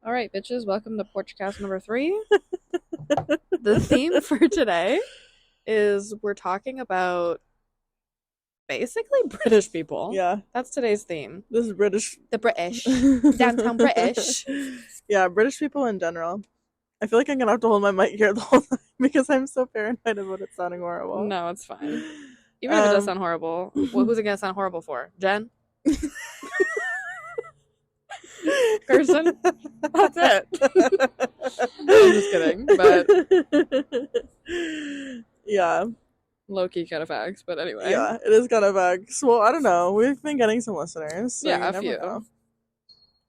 All right, bitches, welcome to porchcast number 3. The theme for today is we're talking about basically British people. Yeah, That's today's theme. this is British. The British. Downtown British. Yeah, British people in general. I feel like I'm gonna have to hold my mic here the whole time because I'm so paranoid about it sounding horrible. No, it's fine. Even if it does sound horrible, well, who's it gonna sound horrible for? Jen? Kirsten? That's it. I'm just kidding, but yeah, low-key kind of facts, but anyway. yeah, it is kind of facts. Well, I don't know. We've been getting some listeners, so Yeah, you a never few. know.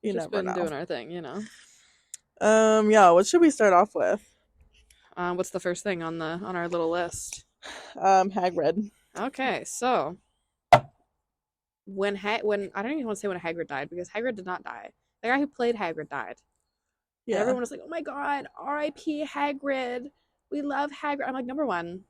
You Just never been know. doing our thing, you know. Yeah, what should we start off with? What's the first thing on our little list? Hagrid. Okay, so when I don't even want to say when Hagrid died because Hagrid did not die. The guy who played Hagrid died. And Yeah. everyone was like, "Oh my god, R.I.P. Hagrid. We love Hagrid." I'm like, number one,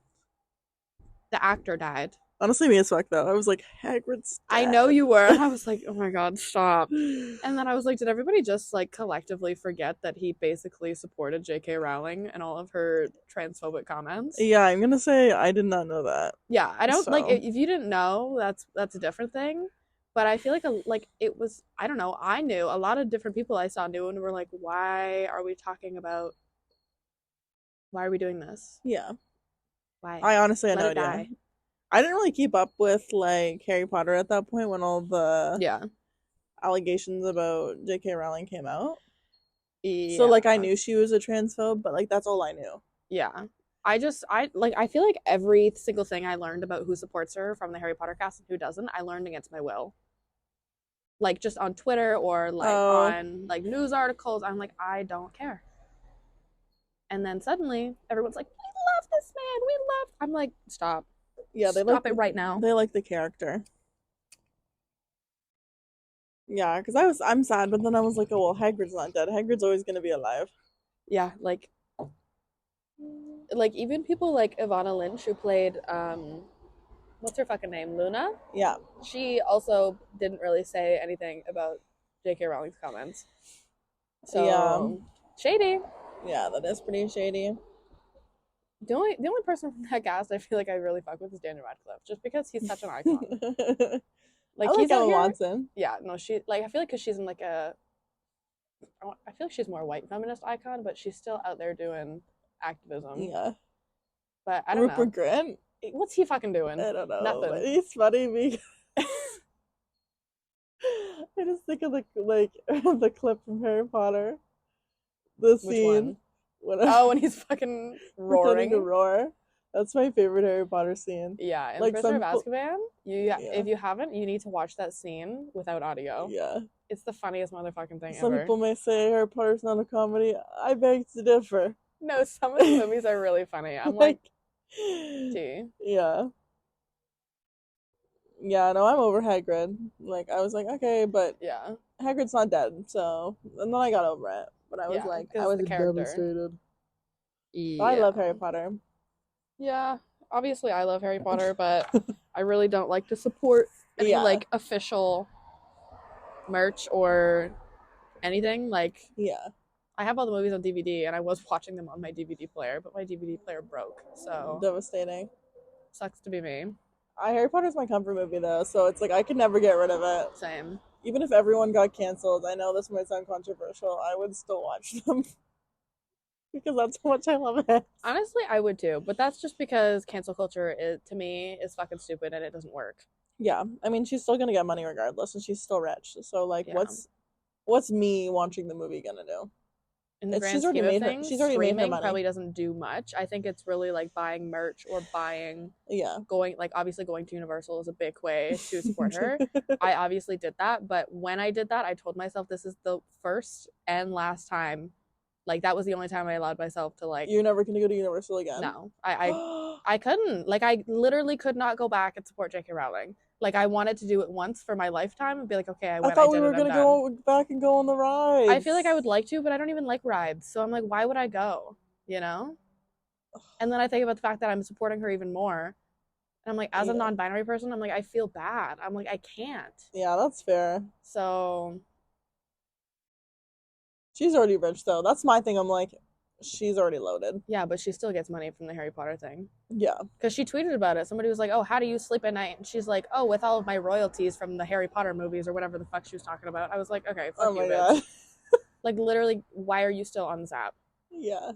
the actor died. Honestly, me as fuck though. I was like, Hagrid's dead. I know you were. And I was like, oh my god, stop. And then I was like, did everybody just like collectively forget that he basically supported J.K. Rowling and all of her transphobic comments? Yeah, I'm gonna say I did not know that. Yeah, I don't like So. if you didn't know, that's a different thing. But I feel like it was, I don't know, I knew a lot of different people I saw knew and were like, why are we doing this? Yeah. Why? I honestly had Let no it idea. die. I didn't really keep up with like Harry Potter at that point when all the Yeah. allegations about J.K. Rowling came out. Yeah. So like I knew she was a transphobe, but like that's all I knew. Yeah. I feel like every single thing I learned about who supports her from the Harry Potter cast and who doesn't, I learned against my will. Like just on Twitter or like on like news articles, I'm like, I don't care. And then suddenly everyone's like, we love this man, we love. I'm like, stop. Yeah, they stop it right now. They like the character. Yeah, because I'm sad, but then I was like, oh well, Hagrid's not dead. Hagrid's always gonna be alive. Yeah, like even people like Ivana Lynch who played what's her fucking name? Luna? Yeah. She also didn't really say anything about J.K. Rowling's comments. So yeah. Shady. Yeah, that is pretty shady. The only person from that cast I feel like I really fuck with is Daniel Radcliffe, just because he's such an icon. Like I like he's Emma out here. Watson. Yeah, no, she like I feel like because she's in like I feel like she's more white feminist icon, but she's still out there doing activism. Yeah. But I don't know. Rupert Grint? What's he fucking doing? I don't know. Nothing. He's funny because I just think of the clip from Harry Potter. The scene. When he's fucking roaring. Pretending to roar. That's my favorite Harry Potter scene. Yeah, in Prisoner of Azkaban, if you haven't, you need to watch that scene without audio. Yeah. It's the funniest motherfucking thing Some ever. people may say Harry Potter's not a comedy. I beg to differ. No, some of the movies are really funny. I'm like, gee. Yeah. Yeah, no, I'm over Hagrid. Like, I was like, okay, but yeah, Hagrid's not dead, so... And then I got over it. But I was like, I was devastated. Yeah. I love Harry Potter. Yeah, obviously I love Harry Potter, but I really don't like to support any like official merch or anything. Like, yeah, I have all the movies on DVD, and I was watching them on my DVD player, but my DVD player broke, so devastating. Sucks to be me. Harry Potter's my comfort movie though, so it's like I could never get rid of it. Same. Even if everyone got canceled, I know this might sound controversial, I would still watch them. Because that's how much I love it. Honestly, I would too, but that's just because cancel culture to me is fucking stupid and it doesn't work. Yeah, I mean she's still gonna get money regardless, and she's still rich. So like, what's me watching the movie gonna do? In the grand scheme of things, she's already made her money. Probably doesn't do much. I think it's really like buying merch or buying. Yeah. Obviously going to Universal is a big way to support her. I obviously did that, but when I did that, I told myself this is the first and last time. Like, that was the only time I allowed myself to, like... You're never going to go to Universal again? No. I couldn't. Like, I literally could not go back and support J.K. Rowling. Like, I wanted to do it once for my lifetime and be like, okay, I thought we were going to go back and go on the rides. I feel like I would like to, but I don't even like rides. So I'm like, why would I go? You know? And then I think about the fact that I'm supporting her even more. And I'm like, as a non-binary person, I'm like, I feel bad. I'm like, I can't. Yeah, that's fair. So... She's already rich though. That's my thing. I'm like, she's already loaded. Yeah, but she still gets money from the Harry Potter thing. Yeah. Because she tweeted about it. Somebody was like, "Oh, how do you sleep at night?" And she's like, "Oh, with all of my royalties from the Harry Potter movies or whatever the fuck she was talking about." I was like, "Okay, fuck Oh you, my bitch." god. Like, literally, why are you still on this app? Yeah.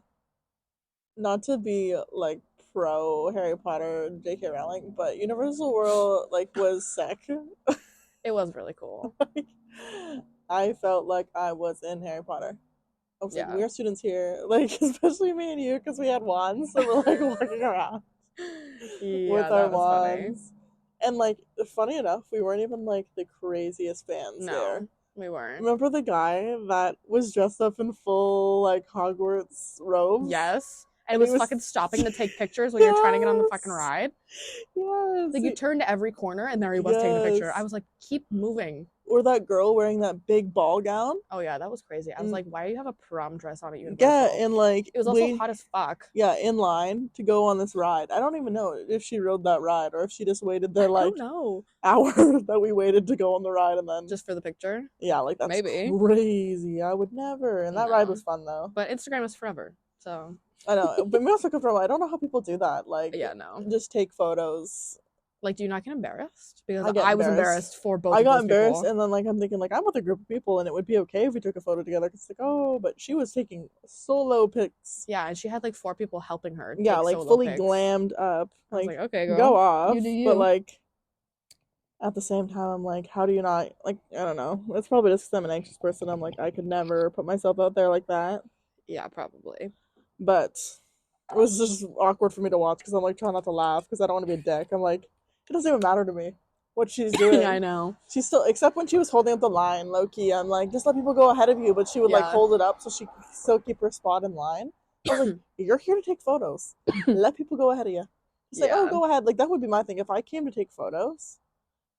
Not to be like pro Harry Potter J.K. Rowling, but Universal World like was sick. It was really cool. Like, I felt like I was in Harry Potter. I was like, Yeah. we are students here, like especially me and you, because we had wands, so we're like walking around Yeah, with our that was funny. wands. And like, funny enough, we weren't even like the craziest fans there. No, we weren't. Remember the guy that was dressed up in full like Hogwarts robes? Yes. And And was he was fucking stopping to take pictures when you're trying to get on the fucking Yes. ride. Yes. Like, you turned to every corner and there he was taking a picture. I Yes. was like, keep moving. Or that girl wearing that big ball gown. Oh, yeah, that was crazy. I was Mm. like, why do you have a prom dress on at Yeah, Universal? and like It was also hot as fuck. yeah, in line to go on this ride. I don't even know if she rode that ride or if she just waited the I like don't know. hour that we waited to go on the ride and then Just for the picture? yeah, like that's Maybe. crazy. I would never. And that ride No. was fun though. But Instagram is forever. So, I know, but me also confirm. I don't know how people do that. Like, yeah, no. just take photos. Like, do you not get embarrassed? Because I get I was embarrassed. embarrassed for both I of got those embarrassed, people. and then like I'm thinking like I'm with a group of people, and it would be okay if we took a photo together. Cause it's like, oh, but she was taking solo pics. Yeah, and she had like 4 people helping her. Yeah, take like solo fully pics. glammed up. I was Like, like, okay, girl, go off. you do you. But like at the same time, I'm like, how do you not like? I don't know. It's probably just 'cause I'm an anxious person. I'm like, I could never put myself out there like that. Yeah, probably. But it was just awkward for me to watch because I'm like trying not to laugh because I don't want to be a dick. I'm like, it doesn't even matter to me what she's doing. Yeah, I know. She's still, except when she was holding up the line, low key. I'm like, just let people go ahead of you. But she would like Yeah. hold it up so she could still keep her spot in line. I was like, you're here to take photos. Let people go ahead of you. She's like, oh, Yeah. go ahead. Like that would be my thing. If I came to take photos,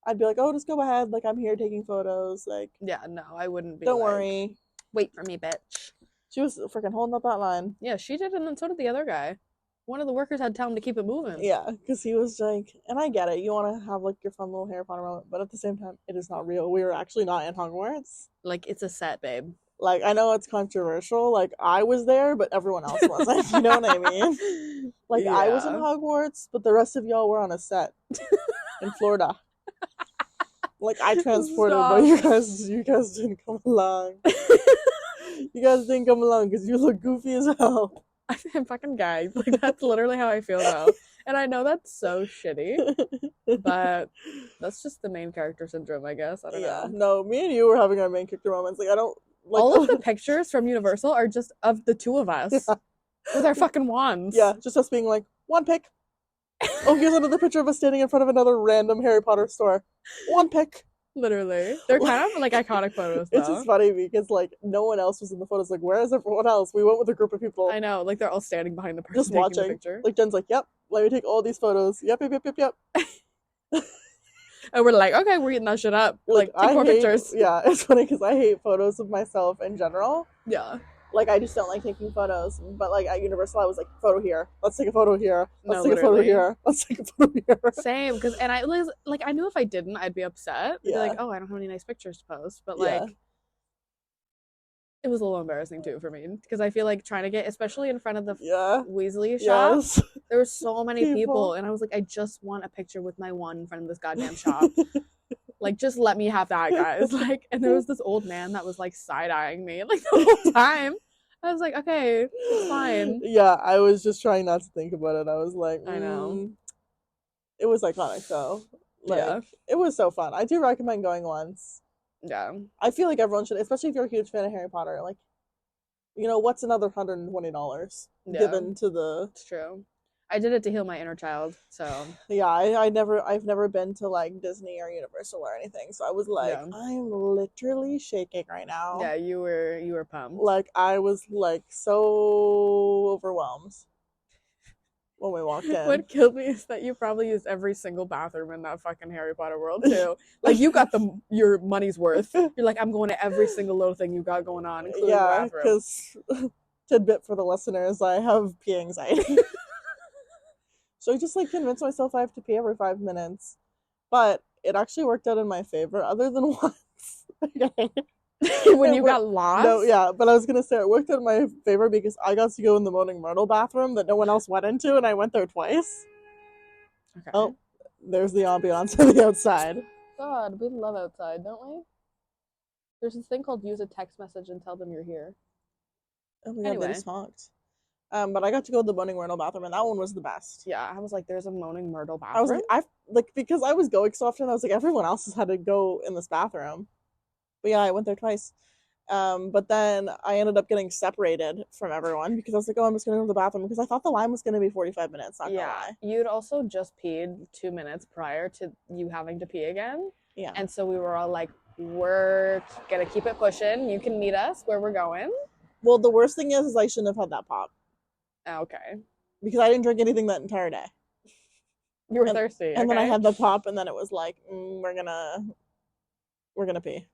I'd be like, oh, just go ahead. Like I'm here taking photos. Like, Yeah, no, I wouldn't be. don't like, worry. Wait for me, bitch. She was freaking holding up that line. Yeah, she did, and then so did the other guy. One of the workers had to tell him to keep it moving. Yeah, because he was like, and I get it. You want to have like your fun little Harry Potter moment, but at the same time, it is not real. We are actually not in Hogwarts. Like, it's a set, babe. Like, I know it's controversial. Like, I was there, but everyone else wasn't. You know what I mean? Like, I was in Yeah. Hogwarts, but the rest of y'all were on a set in Florida. Like, I transported, but you guys didn't come along. You guys didn't come along because you look goofy as hell. I'm fucking gagged. Like, that's literally how I feel though. And I know that's so shitty, but that's just the main character syndrome, I guess. I don't Yeah, know. no, me and you were having our main character moments. Like, I don't like All of the pictures from Universal are just of the two of us Yeah. with our fucking wands. Yeah, just us being like, one pic. Oh, here's another picture of us standing in front of another random Harry Potter store. One pic. Literally. They're kind of like iconic photos though. It's just funny because like no one else was in the photos. Like, where is everyone else? We went with a group of people I know, like they're all standing behind the person just taking the watching. picture. Like Jen's like, yep, let me take all these photos. Yep. And we're like, okay, we're eating that shit up. Like, take more pictures. Yeah, it's funny because I hate photos of myself in general. Yeah. Like, I just don't like taking photos. But like at Universal, I was like, photo here. Let's take a photo here. Let's No, take a photo literally. here. Let's take a photo here. Same, because and I was like, I knew if I didn't, I'd be upset. I'd be Yeah. like, oh, I don't have any nice pictures to post. But like, Yeah. it was a little embarrassing too for me because I feel like trying to get, especially in front of the Yeah. Weasley shop, Yes. there were so many people, People. and I was like, I just want a picture with my one in front of this goddamn shop. Like, just let me have that, guys. Like, and there was this old man that was like side eyeing me like the whole time. I was like, okay, it's fine. Yeah, I was just trying not to think about it. I was like, I know. It was iconic though. Like, Yeah. it was so fun. I do recommend going once. Yeah. I feel like everyone should, especially if you're a huge fan of Harry Potter. Like, you know, what's another $120 Yeah. given to the? It's true. I did it to heal my inner child, so Yeah, I've never been to like Disney or Universal or anything. So I was like, Yeah. I'm literally shaking right now. yeah, you were pumped. Like I was like so overwhelmed when we walked in. What killed me is that you probably used every single bathroom in that fucking Harry Potter world too. Like, you got your money's worth. You're like, I'm going to every single little thing you got going on, including Yeah, the bathroom. because tidbit for the listeners, I have pee anxiety. So I just like convinced myself I have to pee every 5 minutes. But it actually worked out in my favor, other than once. Okay. When you got lost? No, yeah, but I was gonna say it worked out in my favor because I got to go in the Moaning Myrtle bathroom that no one else went into, and I went there twice. Okay. Oh, there's the ambiance on the outside. God, we love outside, don't we? There's this thing called use a text message and tell them you're here. Oh my god, Anyway. they just honked. But I got to go to the Moaning Myrtle bathroom, and that one was the best. Yeah, I was like, there's a Moaning Myrtle bathroom. I was like, because I was going so often, I was like, everyone else has had to go in this bathroom. But yeah, I went there twice. But then I ended up getting separated from everyone because I was like, oh, I'm just gonna go to the bathroom because I thought the line was gonna be 45 minutes. Not gonna lie. You'd also just peed 2 minutes prior to you having to pee again. Yeah. And so we were all like, we're gonna keep it pushing. You can meet us where we're going. Well, the worst thing is I shouldn't have had that pop. Okay. Because I didn't drink anything that entire day. You were thirsty. And then I had the pop, and then it was like, we're gonna pee.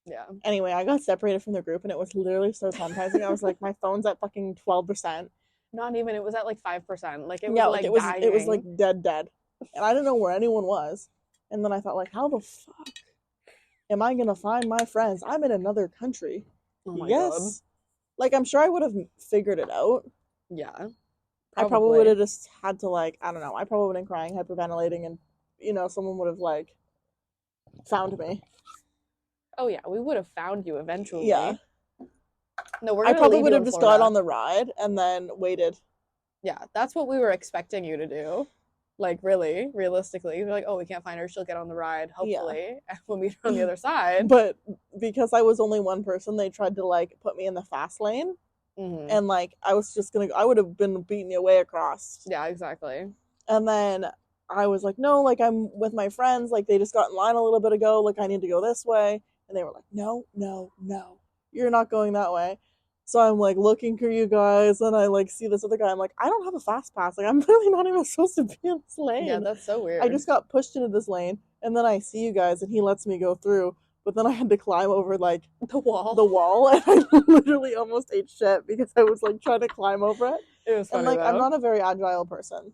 Yeah. Anyway, I got separated from the group, and it was literally so traumatizing. I was like, my phone's at fucking 12%. Not even. It was at like 5%. Like it was it was dying. It was like dead, and I didn't know where anyone was. And then I thought, like, how the fuck am I gonna find my friends? I'm in another country. Oh my God. Like, I'm sure I would have figured it out. Yeah. I probably would have just had to, like, I don't know. I probably would have been crying, hyperventilating, and someone would have like found me. Oh yeah, we would have found you eventually. Yeah. No, we're. I probably would have just got on the ride and then waited. Yeah, that's what we were expecting you to do. Like, really, realistically, we're like, oh, we can't find her. She'll get on the ride, hopefully, and we'll meet her on the other side. But because I was only one person, they tried to like put me in the fast lane, and like I would have been beating you way across. Yeah, exactly. And then I was like, no, like I'm with my friends. Like they just got in line a little bit ago. Like I need to go this way. And they were like, no, you're not going that way. So I'm like looking for you guys, and I like see this other guy. I'm like, I don't have a fast pass. Like I'm really not even supposed to be in this lane. Yeah, that's so weird. I just got pushed into this lane, and then I see you guys, and he lets me go through. But then I had to climb over like the wall, and I literally almost ate shit because I was like trying to climb over it. It was funny, and like though. I'm not a very agile person.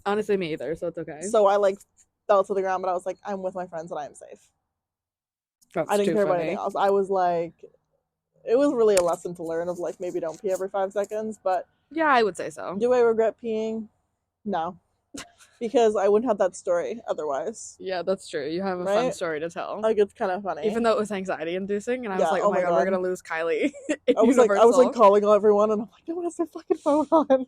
Honestly, me either. So it's okay. So I like fell to the ground, but I was like, I'm with my friends and I am safe. That's I didn't care about anything else. I was like, it was really a lesson to learn of like maybe don't pee every 5 seconds, but yeah, I would say so. Do I regret peeing? No, because I wouldn't have that story otherwise. Yeah, that's true. You have a fun story to tell. Like it's kind of funny, even though it was anxiety inducing, and I was like, oh my god, we're gonna lose Kylie. I was like calling everyone, and I'm like, no one has their fucking phone on.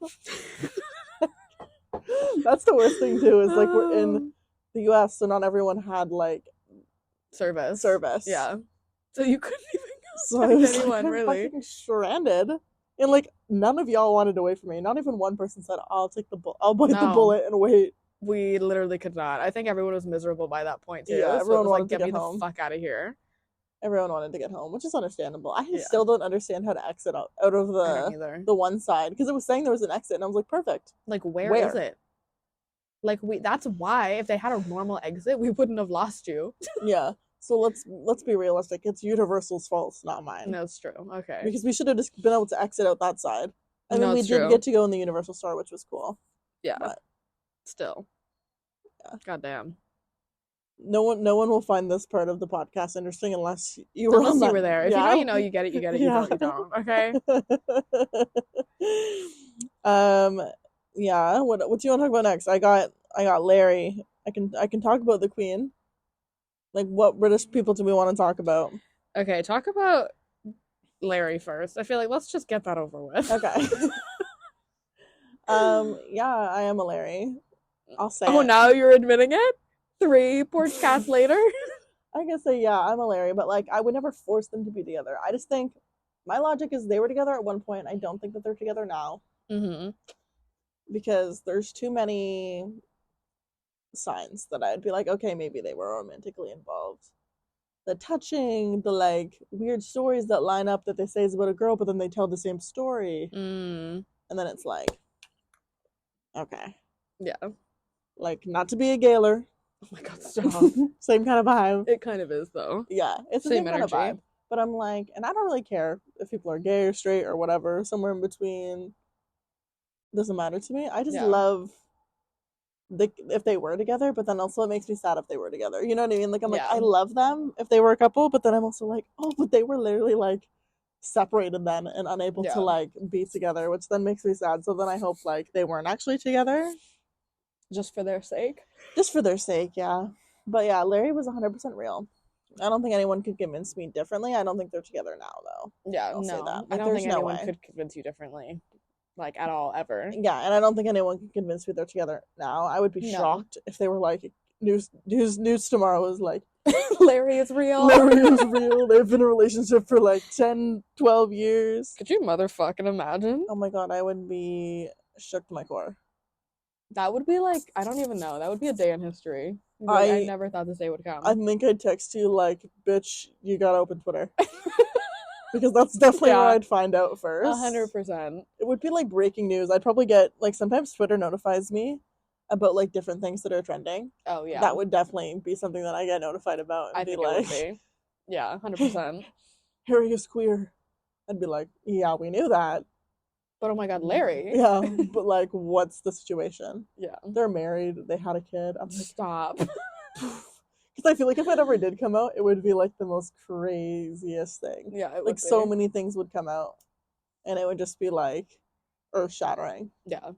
That's the worst thing too. Is like we're in the U.S., so not everyone had like service. Yeah, so you couldn't even so I was anyone like, really fucking stranded, and like none of y'all wanted to wait for me. Not even one person said, "I'll take the I'll bite the bullet and wait." We literally could not. I think everyone was miserable by that point too. Yeah, everyone so wanted like, to get me home. The fuck out of here. Everyone wanted to get home, which is understandable. I still don't understand how to exit out of the one side because it was saying there was an exit, and I was like, perfect. Like, where is it? Like that's why if they had a normal exit, we wouldn't have lost you. Yeah. So let's be realistic. It's Universal's fault, not mine. No, it's true. Okay. Because we should have just been able to exit out that side. I mean, we did get to go in the Universal store, which was cool. Yeah. But still. Yeah. Goddamn. No one will find this part of the podcast interesting unless you were there. If you know, you get it. You get it. You don't. You don't. Okay. Yeah. What do you want to talk about next? I got Larry. I can talk about the Queen. Like, what British people do we want to talk about? Okay, talk about Larry first. I feel like let's just get that over with. Okay. Yeah, I am a Larry. I'll say. Oh, now you're admitting it? 3 porchcasts later? I guess say yeah, I'm a Larry, but like I would never force them to be together. I just think my logic is they were together at one point. I don't think that they're together now. Mm-hmm. Because there's too many signs that I'd be like, okay, maybe they were romantically involved. The touching, the like weird stories that line up that they say is about a girl, but then they tell the same story. And then it's like, okay. Yeah. Like, not to be a Gaylor. Oh my god, stop. Same kind of vibe. It kind of is, though. Yeah, it's the same kind of vibe. But I'm like, and I don't really care if people are gay or straight or whatever, somewhere in between. Doesn't matter to me. I just love if they were together, but then also it makes me sad if they were together. You know what I mean? Like I'm like Yeah. I love them if they were a couple, but then I'm also like, oh, but they were literally like separated then and unable to Yeah. like be together, which then makes me sad. So then I hope like they weren't actually together. Just for their sake. Just for their sake, yeah. But yeah, Larry was 100% real. I don't think anyone could convince me differently. I don't think they're together now, though. Yeah, I'll say no. that. I Like, don't there's think no anyone way. could convince you differently. Like at all, ever. Yeah, and I don't think anyone can convince me they're together now. I would be No. shocked if they were like, news tomorrow is like, Larry is real. Larry is real. They've been in a relationship for like 10, 12 years. Could you motherfucking imagine? Oh my god, I would be shook to my core. That would be like, I don't even know. That would be a day in history. Like, I never thought this day would come. I think I'd text you like, bitch, you gotta open Twitter. Because that's definitely where I'd find out first. 100%. It would be like breaking news. I'd probably get like sometimes Twitter notifies me about like different things that are trending. Oh yeah. That would definitely be something that I get notified about and I be think like, it would be. Yeah, 100%. Harry is queer. I'd be like, yeah, we knew that. But oh my god, Larry. Yeah, but like, what's the situation? Yeah. They're married. They had a kid. I'm like, stop. Because I feel like if it ever did come out, it would be like the most craziest thing. Yeah, it would like be. so many things would come out, and it would just be like earth shattering. Yeah,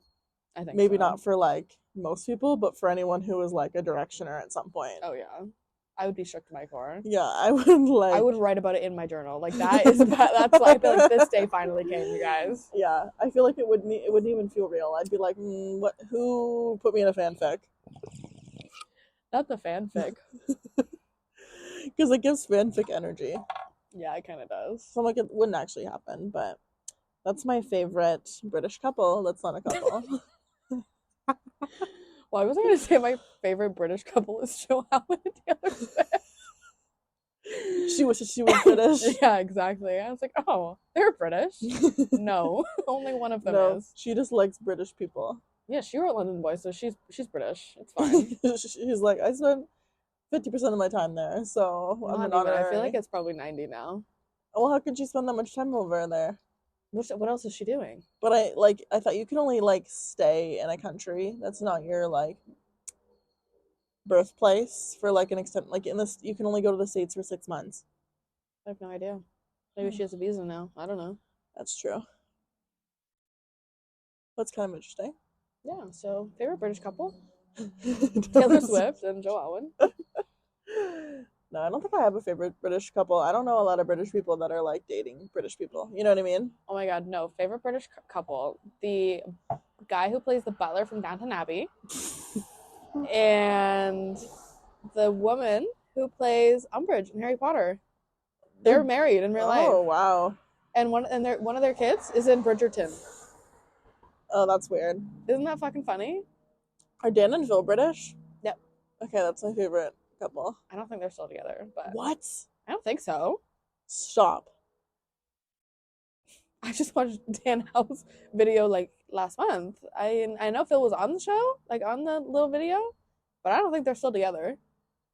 I think maybe so. not for like most people, but for anyone who was like a directioner at some point. Oh yeah, I would be shook to my core. Yeah, I would like. I would write about it in my journal. Like that is that's why I feel like this day finally came, you guys. Yeah, I feel like it wouldn't even feel real. I'd be like, what? Who put me in a fanfic? That's a fanfic. Because it gives fanfic energy. Yeah, it kind of does. So like it wouldn't actually happen, but that's my favorite British couple. That's not a couple. Well, I was going to say my favorite British couple is Joe Alwyn and Taylor Swift. She wishes she was British. Yeah, exactly. I was like, oh, they're British. No, only one of them is. She just likes British people. Yeah, she wrote London Boy, so she's British. It's fine. She's like, I spent 50% of my time there, so I'm an honorary. I feel like it's probably 90 now. Well, how could she spend that much time over there? What else is she doing? But I thought you could only like stay in a country that's not your like birthplace for like an extent. Like in this, you can only go to the States for 6 months. I have no idea. Maybe she has a visa now. I don't know. That's true. That's kind of interesting. Yeah. So favorite British couple: Taylor Swift and Joe Alwyn. No, I don't think I have a favorite British couple. I don't know a lot of British people that are like dating British people. You know what I mean? Oh my god, no. Favorite British couple: the guy who plays the butler from Downton Abbey, and the woman who plays Umbridge in Harry Potter. They're married in real life. Oh wow! And one of their kids is in Bridgerton. Oh, that's weird. Isn't that fucking funny? Are Dan and Phil British? Yep. Okay, that's my favorite couple. I don't think they're still together, but What? I don't think so. Stop. I just watched Dan Howe's video like last month. I know Phil was on the show, like on the little video, but I don't think they're still together.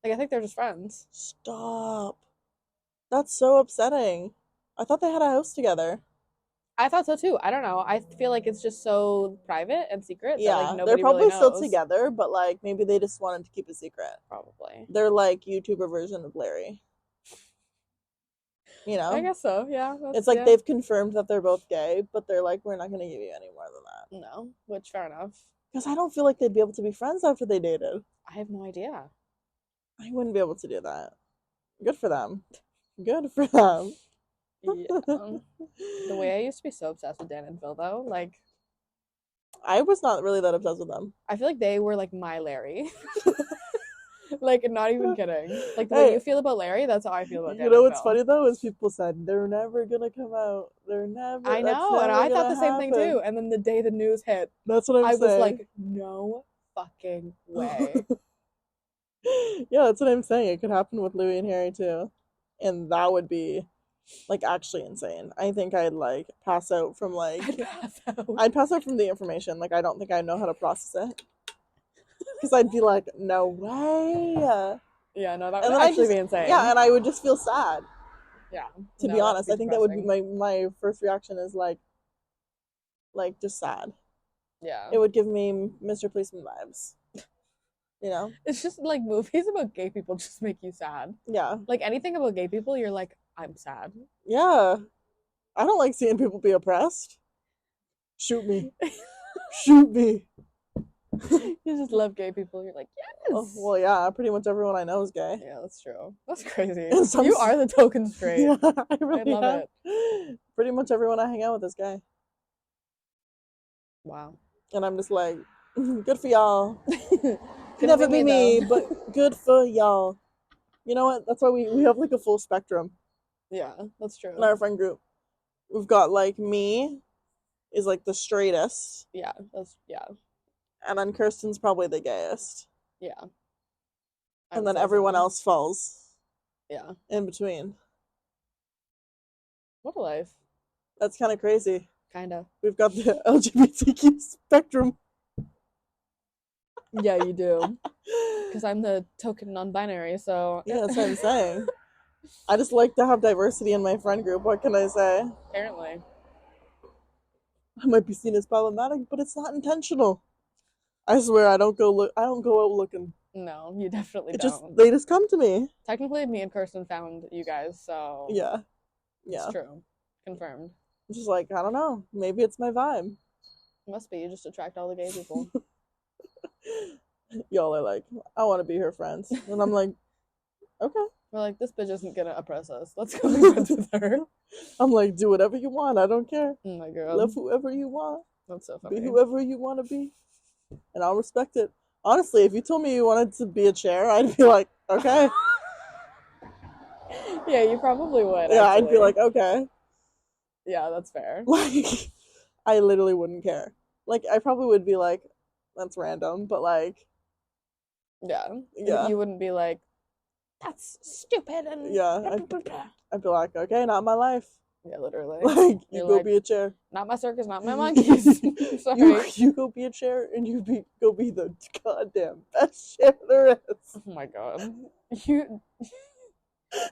Like I think they're just friends. Stop. That's so upsetting. I thought they had a house together. I thought so too. I don't know. I feel like it's just so private and secret. Yeah, that, like, nobody they're probably really knows. still together, but like maybe they just wanted to keep a secret. Probably. They're like YouTuber version of Larry. You know? I guess so. Yeah. It's like they've confirmed that they're both gay, but they're like, we're not going to give you any more than that. No, which fair enough. Because I don't feel like they'd be able to be friends after they dated. I have no idea. I wouldn't be able to do that. Good for them. Good for them. Yeah. The way I used to be so obsessed with Dan and Phil, though, like I was not really that obsessed with them. I feel like they were like my Larry. Like, not even kidding. Like the way you feel about Larry, that's how I feel about Dan. You know and what's Phil. funny though is people said they're never gonna come out. They're never. I know, and I thought the same thing too. And then the day the news hit, that's what I was like, no fucking way. Yeah, that's what I'm saying. It could happen with Louis and Harry too, and that would be like actually insane. I think I'd like pass out from like I'd pass out from the information. Like I don't think I know how to process it because I'd be like, no way. Yeah, no, that would actually be insane. Yeah, and I would just feel sad. Yeah. To be honest, I think that would be my first reaction is like just sad. Yeah. It would give me Mr. Policeman vibes. You know? It's just like movies about gay people just make you sad. Yeah. Like anything about gay people, you're like, I'm sad. Yeah. I don't like seeing people be oppressed. Shoot me. Shoot me. You just love gay people. You're like, Oh, yes. well, yeah, pretty much everyone I know is gay. Yeah, that's true. That's crazy. And some You are the token straight. Yeah, I I really love am. it. Pretty much everyone I hang out with is gay. Wow. And I'm just like, good for y'all. Couldn't Never be me, though. but good for y'all. You know what? That's why we have like a full spectrum Yeah, that's true. in our friend group. We've got like me is like the straightest, Yeah, yeah, and then Kirsten's probably the gayest. yeah. And then everyone else falls Yeah. in between. What a life. That's kind of crazy. Kinda. We've got the LGBTQ spectrum. Yeah, you do. Because I'm the token non-binary, so Yeah, that's what I'm saying. I just like to have diversity in my friend group. What can I say? apparently. I might be seen as problematic, but it's not intentional. I swear, I don't go out looking. No, you definitely It don't. they just come to me. Technically, me and Kirsten found you guys, so Yeah, it's yeah. true. Confirmed. I'm just like, I don't know. Maybe it's my vibe. Must be. You just attract all the gay people. Y'all are like, I want to be her friends, and I'm like, okay. We're like, this bitch isn't gonna oppress us. Let's go be friends with her. I'm like, do whatever you want. I don't care. Oh my god. Love whoever you want. That's so funny. Be whoever you want to be, and I'll respect it. Honestly, if you told me you wanted to be a chair, I'd be like, okay. Yeah, you probably would. Yeah, actually. I'd be like, okay. Yeah, that's fair. Like, I literally wouldn't care. Like, I probably would be like, that's random, but like, Yeah. yeah. You wouldn't be like, that's stupid and Yeah, I'd be like, okay, not my life. yeah, literally. Like, you You're go like, be a chair. not my circus, not my monkeys. Sorry. You go be a chair, and go be the goddamn best chair there is. Oh my god. You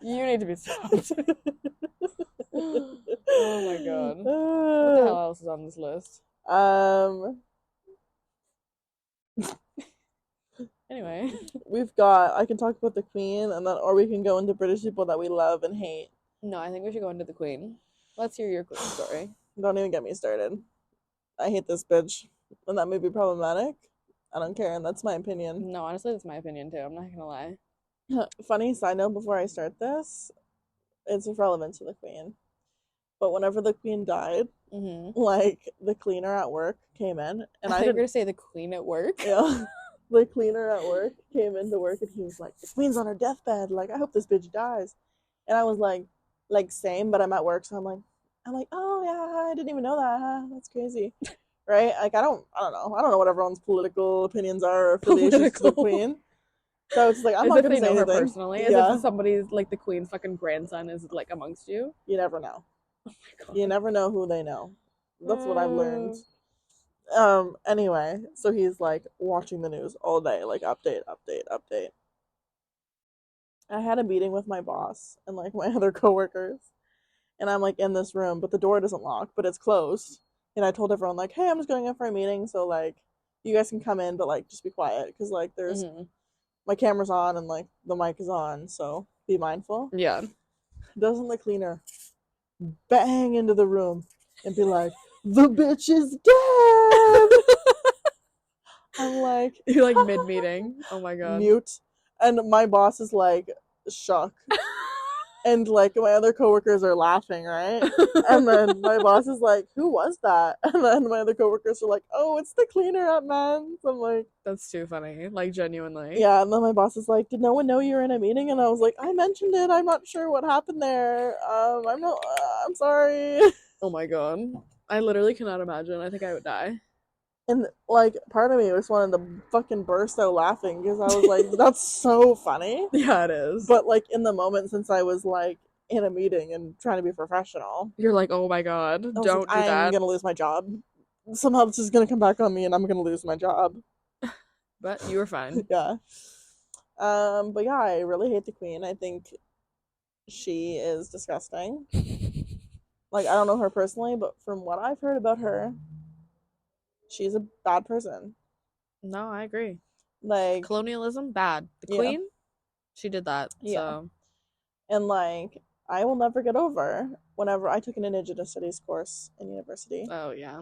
need to be stopped. Oh my god. What the hell else is on this list? Anyway. I can talk about the Queen, and then, or we can go into British people that we love and hate. No, I think we should go into the Queen. Let's hear your Queen story. Don't even get me started. I hate this bitch, and that may be problematic. I don't care, and that's my opinion. No, honestly, that's my opinion too. I'm not gonna lie. Funny side note before I start this, it's irrelevant to the Queen. But whenever the Queen died, like the cleaner at work came in, and I thought you were gonna say the Queen at work. Yeah, the cleaner at work came into work, and he was like, "The Queen's on her deathbed. Like, I hope this bitch dies." And I was like, same, but I'm at work, so I'm like, oh yeah, I didn't even know that. That's crazy, right? Like, I don't know what everyone's political opinions are or affiliations to the Queen. So it's like, I'm not gonna say anything. Personally, yeah. As if somebody's like the Queen's fucking grandson is like amongst you. You never know. Oh my god. You never know who they know. That's what I've learned. Anyway, so he's like watching the news all day, like update. I had a meeting with my boss and like my other coworkers, and I'm like in this room, but the door doesn't lock, but it's closed. And I told everyone like, hey, I'm just going in for a meeting, so like you guys can come in, but like just be quiet, because like there's my camera's on and like the mic is on, so be mindful. Yeah. Doesn't the cleaner bang into the room and be like, the bitch is dead? I'm like, you're like mid-meeting. Oh my god. Mute. And my boss is like shocked. And like my other coworkers are laughing, right? And then my boss is like, who was that? And then my other coworkers are like, oh, it's the cleaner at Men's. I'm like, that's too funny. Like, genuinely. Yeah, and then my boss is like, did no one know you were in a meeting? And I was like, I mentioned it. I'm not sure what happened there. I'm sorry. Oh my god. I literally cannot imagine. I think I would die. And like part of me just wanted to fucking burst out laughing, because I was like, that's so funny. Yeah, it is. But like in the moment, since I was like in a meeting and trying to be professional, you're like, oh my god, don't do that. I'm gonna lose my job. Somehow this is gonna come back on me, and I'm gonna lose my job. But you were fine. Yeah. But yeah, I really hate the Queen. I think she is disgusting. Like, I don't know her personally, but from what I've heard about her, she's a bad person. No, I agree. Like, Colonialism, bad. The yeah, queen, she did that. yeah. So, And like, I will never get over whenever I took an Indigenous Studies course in university. oh yeah.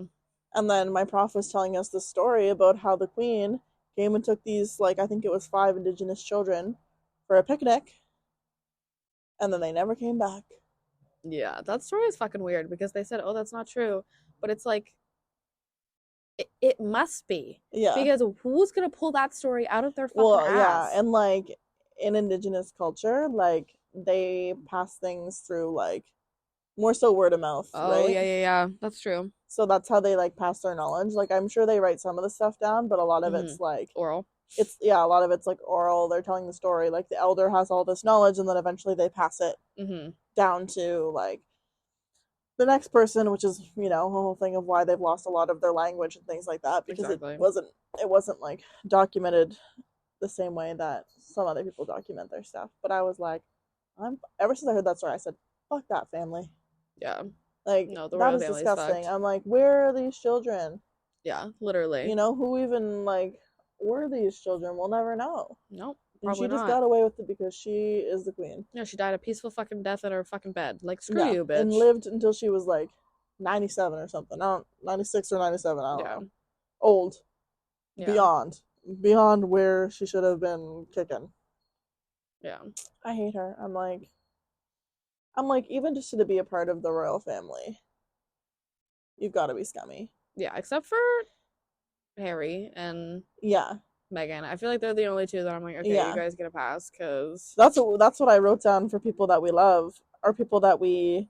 And then my prof was telling us the story about how the queen came and took these, like, I think it was 5 Indigenous children for a picnic, and then they never came back. Yeah, that story is fucking weird because they said, "Oh, that's not true," but it's like it must be Yeah. because who's gonna pull that story out of their fucking Well, yeah. ass? And like, in Indigenous culture, like, they pass things through, like, more so word of mouth, Oh right? yeah, yeah, yeah. That's true. So that's how they like pass their knowledge. Like, I'm sure they write some of the stuff down, but a lot of Hmm. it's like, Oral. it's, yeah, a lot of it's like oral. They're telling the story. Like, the elder has all this knowledge, and then eventually they pass it Hmm. down to like the next person, which is, a whole thing of why they've lost a lot of their language and things like that, because it Exactly. wasn't it wasn't like documented the same way that some other people document their stuff. But I was like, I'm ever since I heard that story, I said, fuck that family. Yeah. Like, No, the that royal is family is disgusting. fucked. I'm like, where are these children? Yeah, literally. Who even like were these children? We'll never know. Nope, And probably she just not. got away with it because she is the queen. Yeah, she died a peaceful fucking death in her fucking bed. Like, screw Yeah, you, and bitch. lived until she was like 97 or something. I don't 96 or 97. I don't Yeah, know. Old, yeah, beyond where she should have been kicking. yeah. I hate her. I'm like, even just to be a part of the royal family, you've got to be scummy. Yeah, except for Harry and Yeah, Meghan. I feel like they're the only two that I'm like, okay, you yeah. guys get a pass because, That's what I wrote down for people that we love or people that we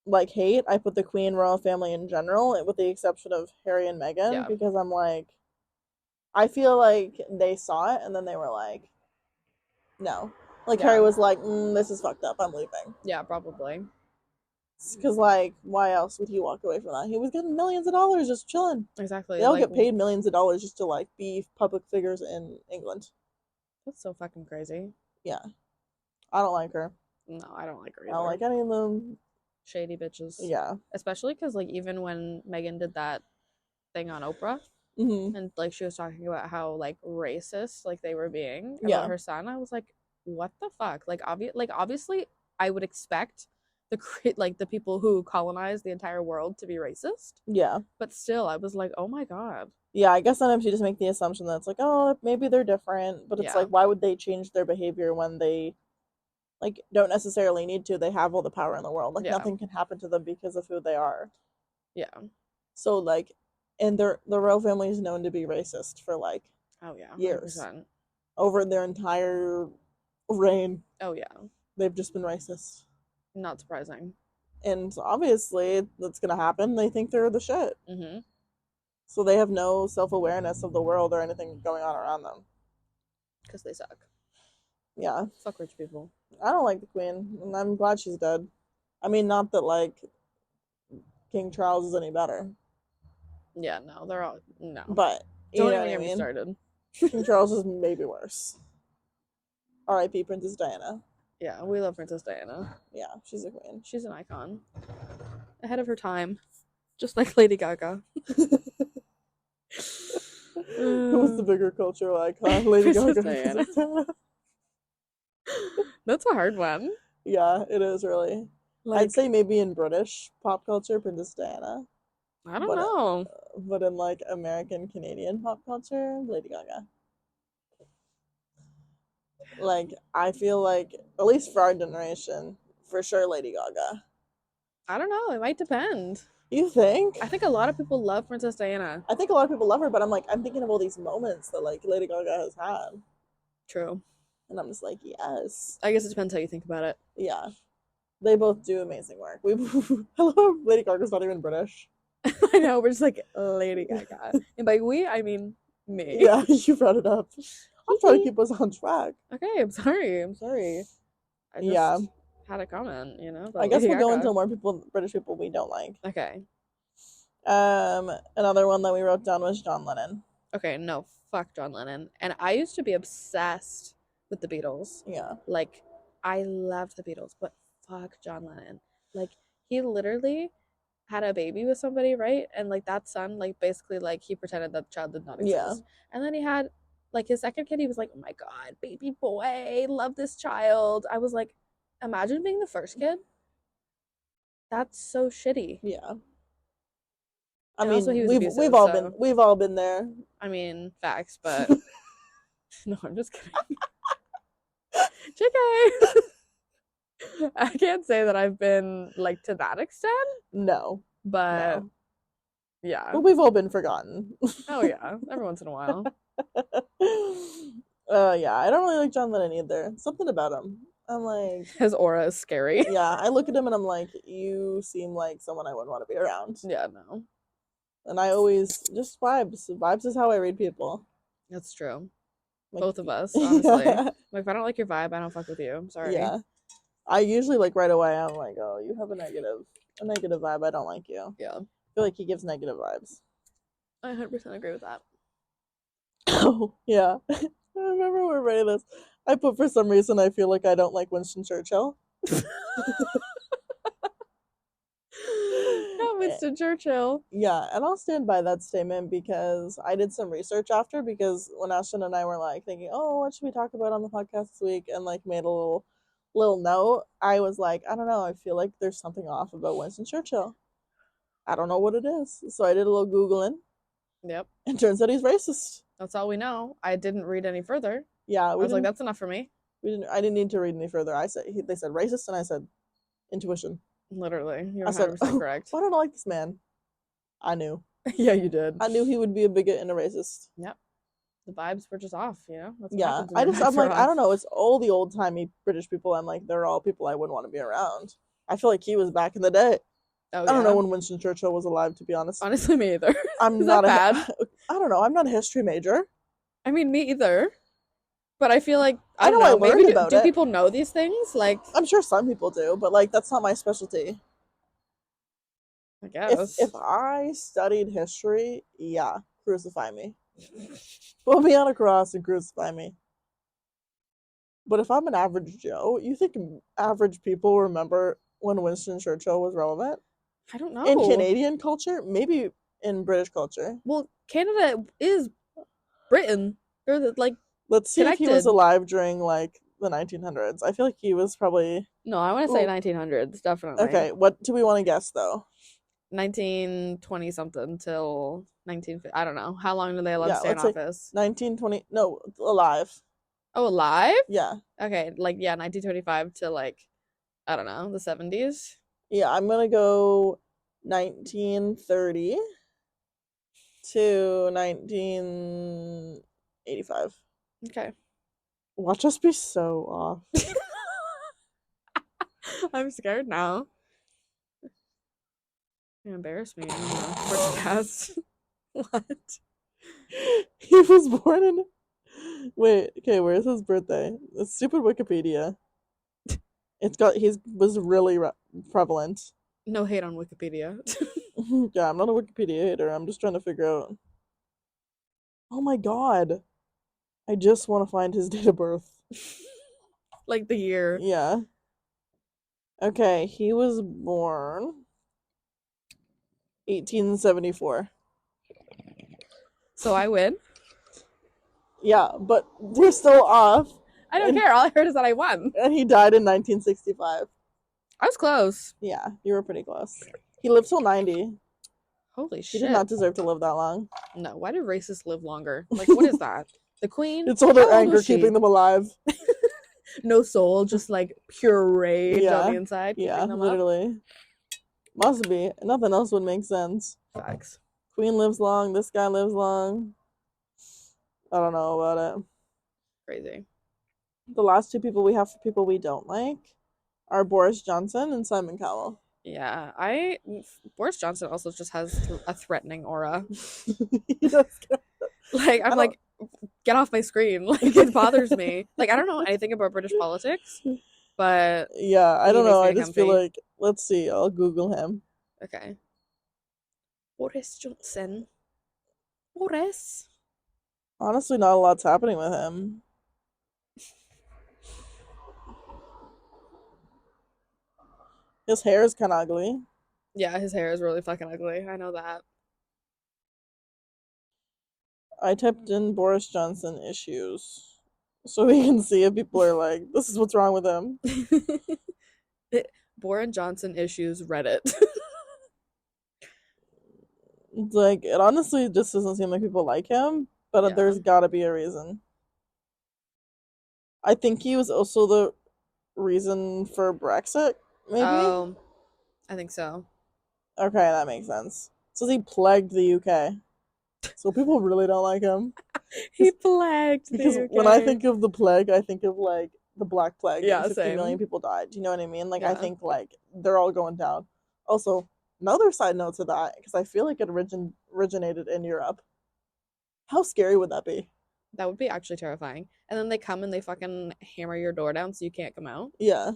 like hate. I put the Queen royal family in general, with the exception of Harry and Meghan, yeah, because I'm like, I feel like they saw it and then they were like, no. Like, Harry yeah, was like, this is fucked up. I'm leaving. yeah, probably. Because, like, why else would he walk away from that? He was getting millions of dollars just chilling. They Exactly. all Like, get paid millions of dollars just to, like, be public figures in England. that's so fucking crazy. Yeah. I don't like her. No, I don't like her I don't either. like any of them. Shady bitches. Yeah. Especially because, like, even when Megan did that thing on Oprah, Hmm. and like she was talking about how like racist like they were being about Yeah. her son, I was like, what the fuck? Like obviously I would expect like the people who colonized the entire world to be racist, Yeah. but still I was like, oh my god. Yeah, I guess sometimes you just make the assumption that it's like, oh, maybe they're different, but it's Yeah, like, why would they change their behavior when they like don't necessarily need to? They have all the power in the world. Like, yeah, nothing can happen to them because of who they are. yeah. So like, and the royal family is known to be racist for like Oh yeah, years. 100%. Over their entire reign, Oh yeah, they've just been racist. not surprising. And obviously that's gonna happen. They think they're the shit. Mm-hmm. So they have no self awareness of the world or anything going on around them. Because they suck. Yeah. Fuck rich people. I don't like the queen, and I'm glad she's dead. I mean, not that like King Charles is any better, Yeah, no, they're all no. but you Don't know even what I get me mean. started. King Charles is maybe worse. R.I.P. Princess Diana. Yeah, we love Princess Diana. Yeah, she's a queen. She's an icon. Ahead of her time. Just like Lady Gaga. Who was the bigger cultural icon, Lady Princess Gaga or Diana. Princess Diana? That's a hard one. Yeah, it is really. Like, I'd say maybe in British pop culture, Princess Diana, I don't but know. but in like American Canadian pop culture, Lady Gaga. Like, I feel like, at least for our generation, for sure Lady Gaga. I don't know. It might depend. You think? I think a lot of people love Princess Diana. I think a lot of people love her, but I'm thinking of all these moments that like Lady Gaga has had, True. and I'm just like, yes, I guess it depends how you think about it. yeah. They both do amazing work. We hello, Lady Gaga's not even British. I know, we're just like Lady Gaga. And by we, I mean me. Yeah, you brought it up. I'm trying to keep us on track. Okay, I'm sorry. I'm sorry. I just Yeah. had a comment, you know? I guess Lady we'll go Gaga. into more British people we don't like. Okay. Another one that we wrote down was John Lennon. Okay, no, fuck John Lennon. And I used to be obsessed with the Beatles. Yeah. Like, I loved the Beatles, but fuck John Lennon. Like, he literally had a baby with somebody, right? And like that son, like basically like he pretended that the child did not Yeah. exist. And then he had like his second kid, he was like, oh my God, baby boy, love this child. I was like, imagine being the first kid. That's so shitty. Yeah. I And also mean, he was we've abusive, all been so there. I mean, facts, but no, I'm just kidding. JK. I can't say that I've been like to that extent, No, but no. yeah. But we've all been forgotten. Oh yeah, every once in a while. Yeah, I don't really like John Lennon either. Something about him. I'm like, His aura is scary. yeah, I look at him and I'm like, you seem like someone I wouldn't want to be around. Yeah, no. And I always just vibes. Vibes is how I read people. That's true. Like, Both of us, honestly. yeah, Like if I don't like your vibe, I don't fuck with you. I'm sorry. yeah. I usually like right away. I'm like, oh, you have a negative vibe. I don't like you. Yeah. I feel like he gives negative vibes. I 100% agree with that. Oh yeah, I remember we're writing this. I put for some reason I feel like I don't like Winston Churchill. Not Winston Churchill. Yeah, and I'll stand by that statement because I did some research after because when Ashton and I were like thinking, oh, what should we talk about on the podcast this week, and like made a little note, I was like, I don't know, I feel like there's something off about Winston Churchill. I don't know what it is. So I did a little Googling. Yep. And turns out he's racist. That's all we know. I didn't read any further. Yeah, I was like, that's enough for me. I didn't need to read any further. They said racist, and I said intuition. Literally, you're I said, 100% correct. Why don't I like this man? I knew. Yeah, you did. I knew he would be a bigot and a racist. Yep. The vibes were just off, you know? That's Yeah, I'm like, I don't know. It's all the old timey British people. I'm like, they're all people I wouldn't want to be around. I feel like he was back in the day. Oh, I don't know when Winston Churchill was alive, to be honest. Honestly, me either. I'm Is not that bad? I don't know. I'm not a history major. I mean, me either. But I feel like I know I learned maybe about do it. people know these things? Like, I'm sure some people do, but like that's not my specialty. I guess. If I studied history, yeah, crucify me. Put me on a cross and crucify me. But if I'm an average Joe, you think average people remember when Winston Churchill was relevant? I don't know. In Canadian culture? Maybe in British culture. Well, Canada is Britain. They're like, let's see connected. If he was alive during like the 1900s. I feel like he was probably... No, I want to say 1900s, definitely. Okay, what do we want to guess though? 1920 something till 1950. I don't know. How long do they allow to stay in office? 1920. No, alive. Oh, alive? Yeah. Okay, like, yeah, 1925 to like, I don't know, the 70s. Yeah, I'm gonna go 1930 to 1985. Okay. Watch us be so off. I'm scared now. You embarrass me on the porchcast. What? He was born in... Wait, okay, where's his birthday? It's stupid Wikipedia. He was really prevalent. No hate on Wikipedia. Yeah, I'm not a Wikipedia hater. I'm just trying to figure out... Oh my god. I just want to find his date of birth. Like the year. Yeah. Okay, he was born 1874. So I win? Yeah, but we're still off. I don't care. All I heard is that I won. And he died in 1965. I was close. Yeah, you were pretty close. He lived till 90. Holy shit. He did not deserve to live that long. No, why do racists live longer? Like, what is that? The queen? It's all their anger keeping them alive. No soul, just like pure rage on the inside. Yeah, literally. Must be. Nothing else would make sense. Facts. Queen lives long. This guy lives long. I don't know about it. Crazy. The last two people we have for people we don't like are Boris Johnson and Simon Cowell. Yeah, Boris Johnson also just has a threatening aura. He does. Like, I'm like, get off my screen. Like, it bothers me. Like, I don't know anything about British politics, but yeah, I don't know. I just comfy. feel like, let's see. I'll Google him. Okay. Boris Johnson. Boris. Honestly, not a lot's happening with him. His hair is kind of ugly. Yeah, his hair is really fucking ugly. I know that. I typed in Boris Johnson issues so we can see if people are like, this is what's wrong with him. Boris Johnson issues Reddit. Like, it honestly just doesn't seem like people like him, but Yeah. there's gotta be a reason. I think he was also the reason for Brexit, maybe? Oh, I think so. Okay, that makes sense. So he plagued the UK. So people really don't like him. He plagued Because the when I UK. think of the plague, I think of like the Black Plague and Yeah, 50 million same. people died. Do you know what I mean? Like, I Yeah. think like they're all going down. Also, another side note to that, because I feel like it originated in Europe. How scary would that be? That would be actually terrifying. And then they come and they fucking hammer your door down so you can't come out. Yeah.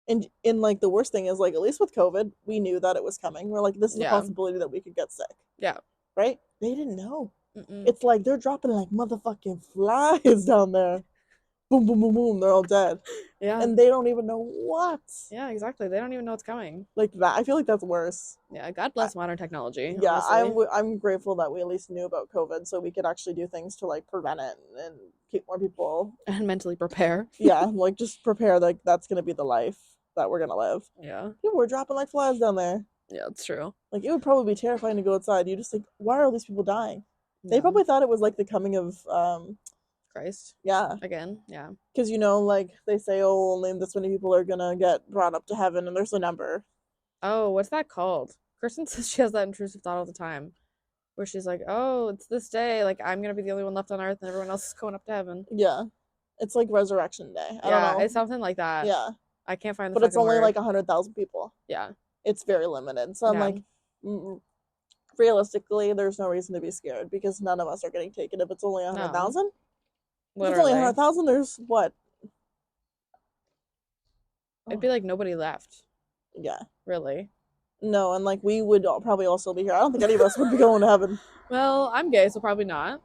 And like the worst thing is like at least with COVID, we knew that it was coming. We're like, this is a Yeah. possibility that we could get sick. Yeah. Right? They didn't know. Mm-mm. It's like they're dropping like motherfucking flies down there. Boom, boom, boom, boom. They're all dead. Yeah. And they don't even know what. Yeah, exactly. They don't even know what's coming. Like that. I feel like that's worse. Yeah, God bless modern technology, Yeah, honestly. I'm grateful that we at least knew about COVID so we could actually do things to like prevent it and keep more people. And mentally prepare. Yeah, like just prepare like that's gonna be the life that we're gonna live. Yeah. People were dropping like flies down there. Yeah, it's true. Like it would probably be terrifying to go outside. You just like, why are all these people dying? They Yeah. probably thought it was like the coming of Christ. yeah. Again, yeah. Because you know, like they say, oh, only this many people are gonna get brought up to heaven, and there's a number. Oh, what's that called? Kristen says she has that intrusive thought all the time. Where she's like, oh, it's this day. Like, I'm going to be the only one left on earth and everyone else is going up to heaven. Yeah, it's like Resurrection Day. I Yeah, don't know. it's something like that. Yeah, I can't find the but it's fucking only word. like 100,000 people. Yeah. It's very limited. So I'm Yeah. like, realistically, there's no reason to be scared because none of us are getting taken. If it's only 100,000, if it's only Literally. 100,000, there's what? It'd be like nobody left, Yeah. really. No, and like we would probably all still be here. I don't think any of us would be going to heaven. Well, I'm gay, so probably not.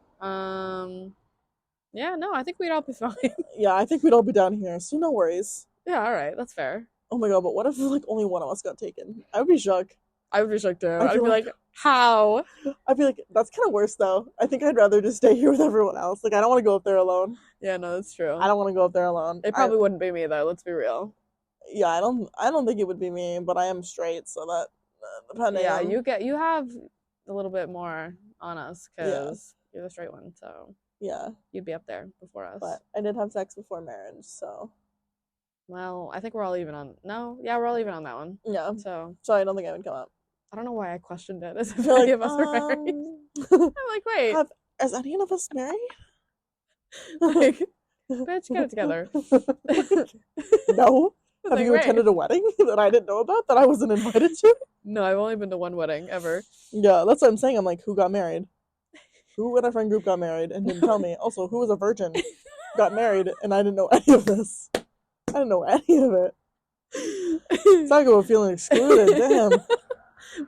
Yeah, no, I think we'd all be fine. Yeah, I think we'd all be down here, so no worries. Yeah, all right, that's fair. Oh my god, but what if like only one of us got taken? I would be shocked. I would be shocked too. I I'd feel be like- like, how? I'd be like, that's kind of worse though. I think I'd rather just stay here with everyone else. Like, I don't want to go up there alone. Yeah, no, that's true. I don't want to go up there alone. It probably wouldn't be me though. Let's be real. Yeah, I don't think it would be me, but I am straight, so that depending. Yeah, on, you have a little bit more on us because you're the straight one, so yeah, you'd be up there before us. but I did have sex before marriage, so Well, I think we're all even on. No, yeah, we're all even on that one. yeah. So So I don't think I would come up. I don't know why I questioned it as if You're any like, of us were married. I'm like, wait, is any of us married? like, bitch, get it together. No. I was Have like, you wait. attended a wedding that I didn't know about that I wasn't invited to? No, I've only been to one wedding ever. Yeah, that's what I'm saying. I'm like, who got married? Who in our friend group got married and didn't tell me? Also, who was a virgin, got married, and I didn't know any of this. I didn't know any of it. Talk about feeling excluded. Damn.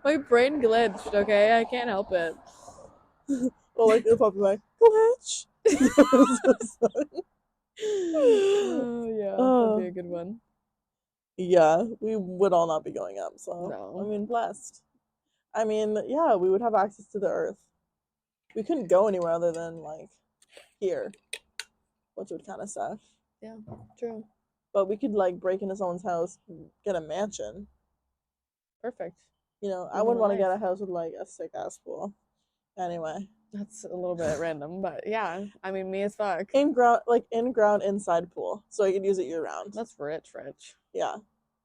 My brain glitched. Okay, I can't help it. Well, like the puppy, like glitch. Oh yeah, that'd be a good one. Yeah, we would all not be going up. So No. I mean, blessed. I mean, yeah, we would have access to the earth. We couldn't go anywhere other than like here, which would kind of suck. Yeah, true. But we could like break into someone's house, get a mansion. Perfect. You know, I Living wouldn't want to life. get a house with like a sick ass pool. Anyway, That's a little bit random, but yeah, I mean, me as fuck. in ground inside pool, so I could use it year round. That's rich. Yeah.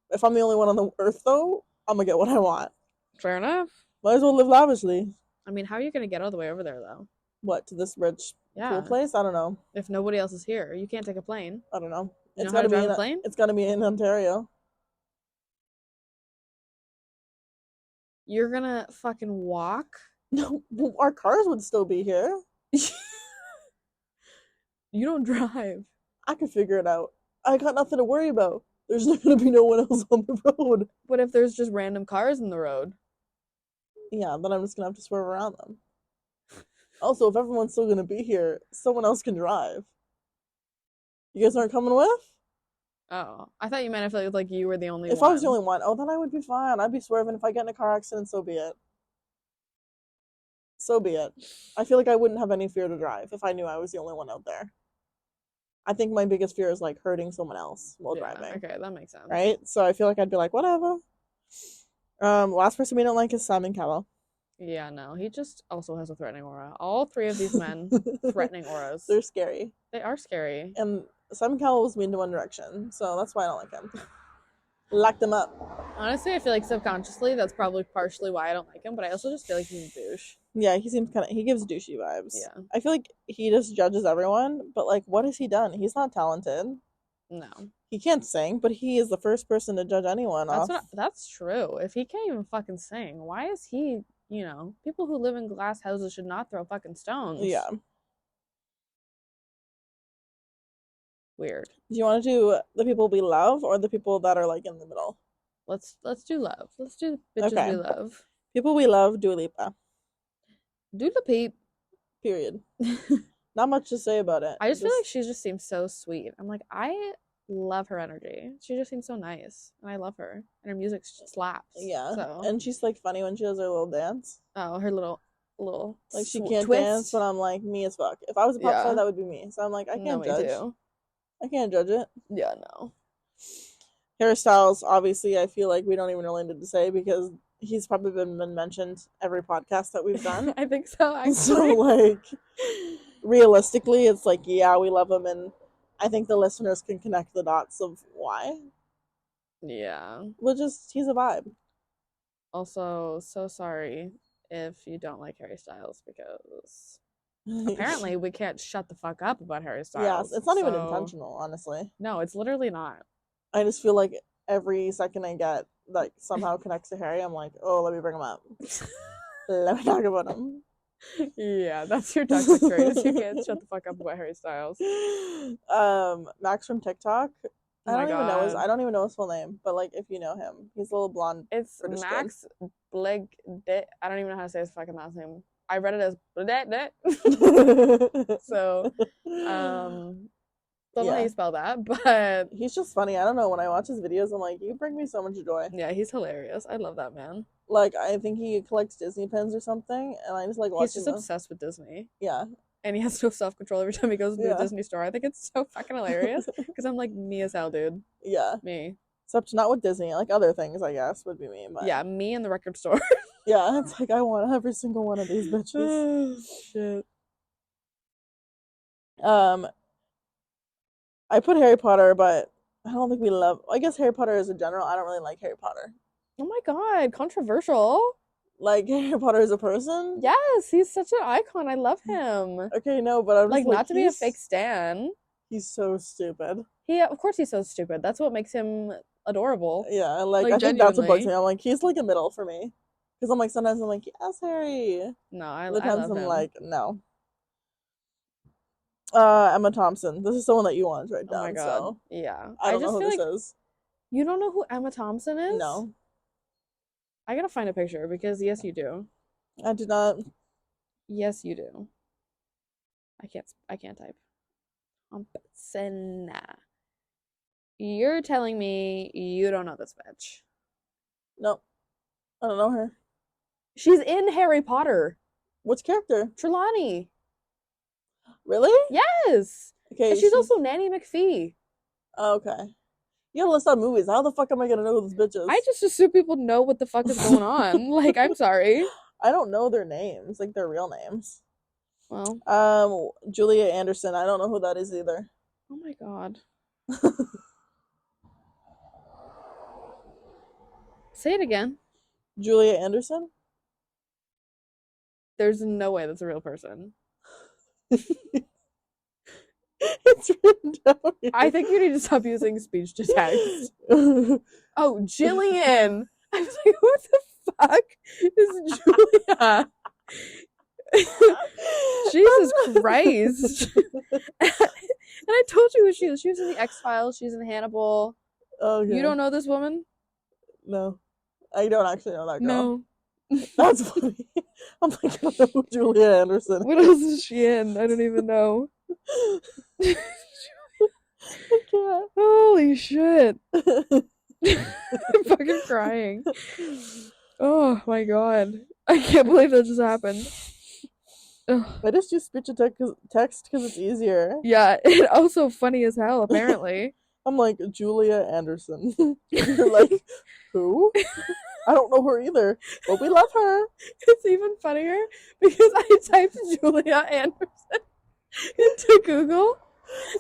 If I'm the only one on the earth though, I'm gonna get what I want. Fair enough. Might as well live lavishly. I mean, how are you gonna get all the way over there though? What, to this rich Yeah. pool place? I don't know. If nobody else is here, you can't take a plane. I don't know. You It's know how to gotta be drive a in plane? It's gotta be in Ontario. You're gonna fucking walk? No, our cars would still be here. You don't drive. I could figure it out. I got nothing to worry about. There's not gonna be no one else on the road. What if there's just random cars in the road? Yeah, then I'm just gonna have to swerve around them. Also, if everyone's still gonna be here, someone else can drive. You guys aren't coming with? Oh, I thought you meant if it was like you were the only If one. I was the only one, oh, then I would be fine. I'd be swerving. If I get in a car accident, so be it. so be it. I feel like I wouldn't have any fear to drive if I knew I was the only one out there. I think my biggest fear is like hurting someone else while driving. Okay, that makes sense. Right? So I feel like I'd be like, whatever. Last person we don't like is Simon Cowell. Yeah, no, he just also has a threatening aura. All three of these men, threatening auras. They're scary. They are scary. And Simon Cowell was mean to One Direction, so that's why I don't like him. Lock them up. Honestly, I feel like subconsciously that's probably partially why I don't like him, but I also just feel like he's a douche. Yeah, he seems he gives douchey vibes. Yeah. I feel like he just judges everyone, but like, what has he done? He's not talented. No. He can't sing, but he is the first person to judge anyone off. That's true. If he can't even fucking sing, why is he, people who live in glass houses should not throw fucking stones. Yeah. Weird. Do you want to do the people we love or the people that are like in the middle? Let's do love. Let's do the bitches we love. People we love, Dua Lipa. Dua Lipa. Period. Not much to say about it. I just feel like she just seems so sweet. I'm like, I love her energy. She just seems so nice, and I love her. And her music slaps. Yeah. So. And she's like funny when she does her little dance. Oh, her little like she can't twist. dance, but I'm like me as fuck. If I was a pop star, that would be me. So I'm like, I can't judge. I can't judge it. Yeah, no. Hairstyles, obviously, I feel like we don't even really need to say because he's probably been mentioned every podcast that we've done. I think so, actually. So, like, realistically, it's like, yeah, we love him, and I think the listeners can connect the dots of why. Yeah. Well, he's a vibe. Also, so sorry if you don't like Harry Styles because apparently we can't shut the fuck up about Harry Styles. Yes, it's not even intentional, honestly. No, it's literally not. I just feel like every second I get that somehow connects to Harry, I'm like, oh, let me bring him up. Let me talk about him. Yeah, that's your toxic trait. You can't shut the fuck up about Harry Styles. Max from TikTok. I don't even know his full name, but like if you know him, he's a little blonde. It's British Max Bleg. I don't even know how to say his fucking last name. I read it as so don't know how you spell that, but he's just funny. I don't know, when I watch his videos I'm like, you bring me so much joy. Yeah, he's hilarious. I love that man. Like, I think he collects Disney pins or something, and I just like watching He's just obsessed with Disney. Yeah. And he has no self-control every time he goes to a Disney store. I think it's so fucking hilarious because I'm like, me as hell, dude. Yeah. Me. Except not with Disney. Like, other things, I guess, would be me. But... yeah, me in the record store. Yeah, it's like, I want every single one of these bitches. Shit. I put Harry Potter, but I don't think we love... I guess Harry Potter is in general. I don't really like Harry Potter. Oh my god, controversial. Like, Harry Potter is a person? Yes, he's such an icon. I love him. Okay, no, but I'm like not to be a fake stan. He's so stupid. Of course he's so stupid. That's what makes him adorable. Yeah, like I think that's what bugs me. I'm like, he's like a middle for me. Because I'm like, sometimes I'm like, yes, Harry. No, I love him. I'm like, no. Emma Thompson. This is someone that you want to write down. Oh my god. So yeah. I don't know who this is. You don't know who Emma Thompson is? No. I gotta find a picture because yes, you do. I do not. Yes, you do. I can't type. Thompson. You're telling me you don't know this bitch? Nope. I don't know her. She's in Harry Potter. Which character? Trelawney. Really? Yes. Okay. And she's also Nanny McPhee. Oh, okay. You gotta list out movies. How the fuck am I gonna know who this bitch is? I just assume people know what the fuck is going on. Like, I'm sorry. I don't know their names, like their real names. Well. Julia Anderson. I don't know who that is either. Oh my god. Say it again. Julia Anderson? There's no way that's a real person. It's written down here. I think you need to stop using speech to text. Oh, Jillian! I was like, who the fuck is Julia? Jesus Christ. And I told you who she was. She was in the X-Files. She's in Hannibal. Okay. You don't know this woman? No. I don't actually know that girl. No. That's funny. I'm like, I don't know who Julia Anderson is. What else is she in? I don't even know. I can't. Holy shit. I'm fucking crying. Oh my god. I can't believe that just happened. Ugh. I just use speech to text because it's easier. Yeah, and also funny as hell, apparently. I'm like, Julia Anderson. You're like, who? I don't know her either, but we love her. It's even funnier because I typed Julia Anderson into Google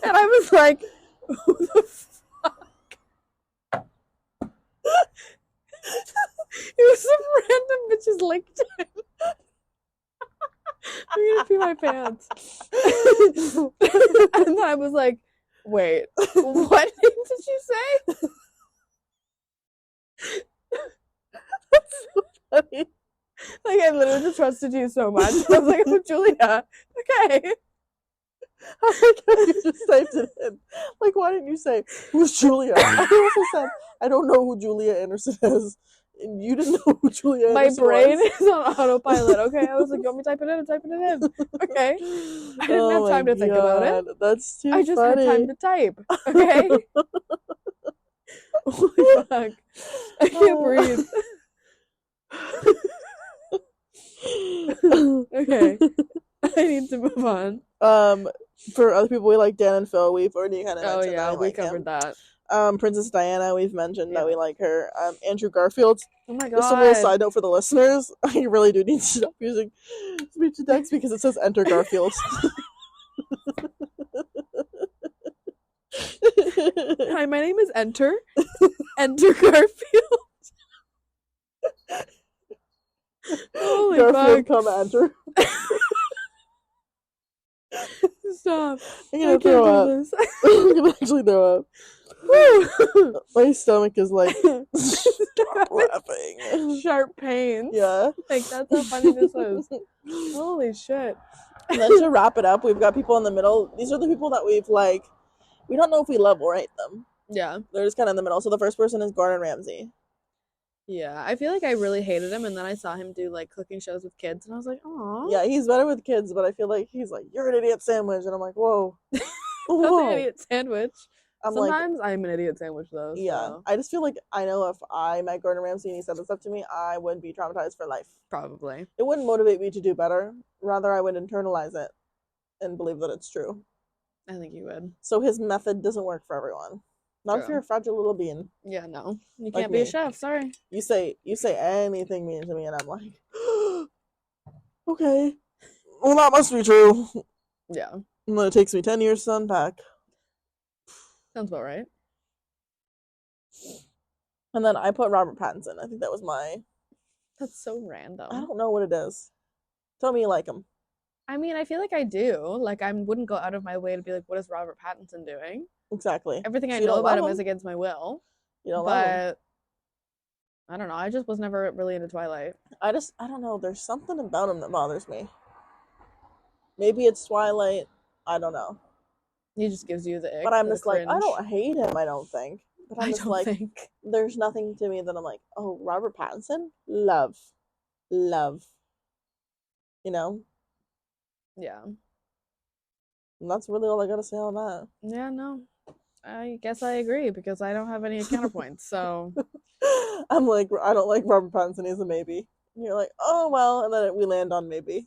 and I was like, who the fuck? It was some random bitch's LinkedIn. I'm gonna pee my pants. And then I was like, wait, what did you say? That's so funny. Like, I literally just trusted you so much. I was like, oh, Julia. Okay. I like how you just typed it in. Like, why didn't you say, who's Julia? I also said, I don't know who Julia Anderson is. And you didn't know who Julia Anderson My brain was. is on autopilot, okay? I was like, you want me to type it in? I'm typing it in. Okay. I didn't have time to think about it. That's too I just funny. had time to type, okay? Holy fuck. I can't breathe. Okay. I need to move on. For other people, we like Dan and Phil. We've already kind of mentioned yeah, that we like covered him. that. Princess Diana, we've mentioned that Yeah. we like her. Andrew Garfield. Oh my Just a little god. side note for the listeners. I really do need to stop using speech to text because it says enter Garfield. Hi, my name is Enter. Enter Garfield. Holy Garfield, fuck. come enter. Stop. I'm I gonna can't throw do up. this. I'm gonna actually throw up. Woo. My stomach is like, stop laughing. Sharp pains. Yeah. Like, that's how funny this is. Holy shit. And then to wrap it up, we've got people in the middle. These are the people that we've like, we don't know if we love or hate them. Yeah. They're just kind of in the middle. So the first person is Gordon Ramsay. Yeah. I feel like I really hated him, and then I saw him do like cooking shows with kids, and I was like, aw. Yeah, he's better with kids, but I feel like he's like, you're an idiot sandwich. And I'm like, whoa. That's Whoa. an idiot sandwich. I'm like, Sometimes I'm an idiot sandwich, though. yeah. So. I just feel like I know if I met Gordon Ramsay and he said this stuff to me, I would be traumatized for life. Probably. It wouldn't motivate me to do better. Rather, I would internalize it and believe that it's true. I think you would. So his method doesn't work for everyone. Not if True. you're a fragile little being. Yeah, no. You Like can't be me. a chef, sorry. You say anything mean to me, and I'm like, okay, well that must be true. Yeah. And then it takes me 10 years to unpack. Sounds about right. And then I put Robert Pattinson. I think that was my. That's so random. I don't know what it is. Tell me you like him. I mean, I feel like I do. Like, I wouldn't go out of my way to be like, what is Robert Pattinson doing? Exactly. Everything So I you know don't about love him is against my will. You don't love him. But I don't know. I just was never really into Twilight. I don't know. There's something about him that bothers me. Maybe it's Twilight. I don't know. He just gives you the ick, But I'm the just like, I cringe. don't hate him, I don't think. But I'm I just don't like, think. there's nothing to me that I'm like, oh, Robert Pattinson? Love. Love. You know? Yeah. And that's really all I gotta say on that. Yeah, no. I guess I agree because I don't have any counterpoints. So I'm like, I don't like Robert Pattinson, he's a maybe. And you're like, oh, well, and then we land on maybe.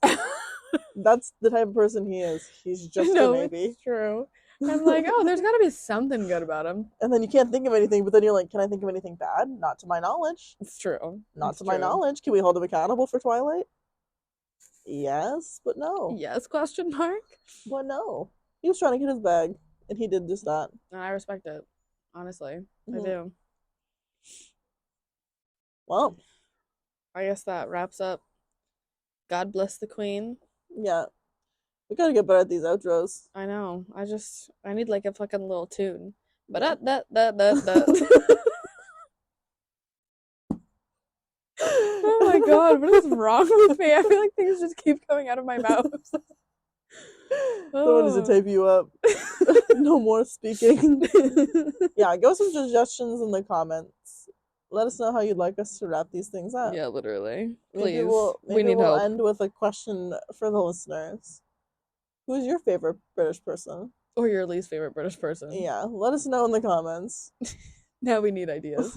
That's the type of person he is. He's just a maybe. It's true. I'm like, oh, there's got to be something good about him. And then you can't think of anything, but then you're like, can I think of anything bad? Not to my knowledge. It's true. Not to my knowledge. Can we hold him accountable for Twilight? Yes, but no. Yes, question mark? But no. He was trying to get his bag, and he did just that. And I respect it. Honestly. Mhm. I do. Well, I guess that wraps up God Bless the Queen. yeah. We gotta get better at these outros. I know. I need like a fucking little tune. But Yeah. Oh my god, what is wrong with me? I feel like things just keep coming out of my mouth. Someone needs to tape you up. No more speaking. Yeah, give us some suggestions in the comments. Let us know how you'd like us to wrap these things up. Yeah, literally. Maybe Please. we We need we'll help. end with a question for the listeners. Who's your favorite British person? Or your least favorite British person. Yeah, let us know in the comments. Now we need ideas.